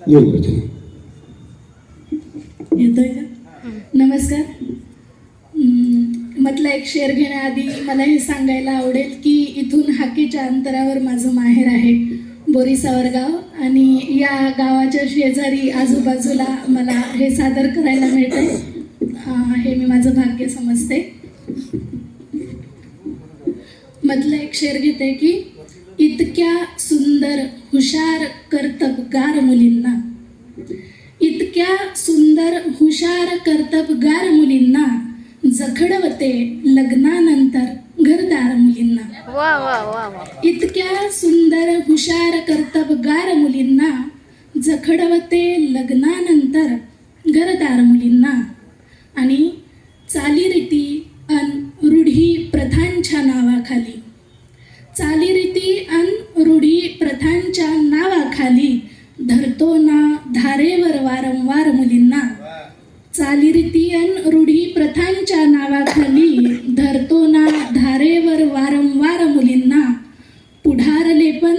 येऊ प्रथम. येतोय का? नमस्कार. म्हटलं एक शेर घेण्याआधी मला हे सांगायला आवडेल की इथून हाकेच्या अंतरावर माझं माहेर आहे, बोरीसावर गाव, आणि या गावाच्या शेजारी आजूबाजूला मला हे सादर करायला मिळतंय. हे मी माझं भाग्य समजते. मधलं एक शेर घेते की इतक्या सुंदर हुशार कर्तबगार मुलींना, इतक्या सुंदर हुशार कर्तबगार मुलींना जखडवते लग्नानंतर घरदार मुलींना. वा वा वा वा. इतक्या सुंदर हुशार कर्तबगार मुलींना जखडवते लग्नानंतर घरदार मुलींना. आणि चालीरीती अन रूढी प्रथांच्या नावाखाली, चालीरीती अन रूढी प्रथांच्या नावाखाली धरतो ना धारेवर वारंवार मुलींना. चालीरीती अन रूढी प्रथांच्या नावाखाली धरतो ना धारेवर वारंवार मुलींना. पुढारलेपण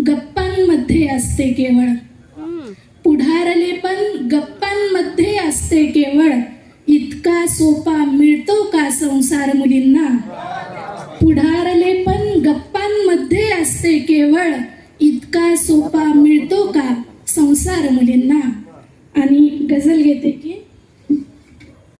गप्पांमध्ये असते केवळ, पुढारलेपण गप्पांमध्ये असते केवळ. इतका सोपा मिळतो का संसार मुलींना. पुढारलेपण गप्पांमध्ये असते केवळ. इतका सोपा मिळतो का संसार मुलींना.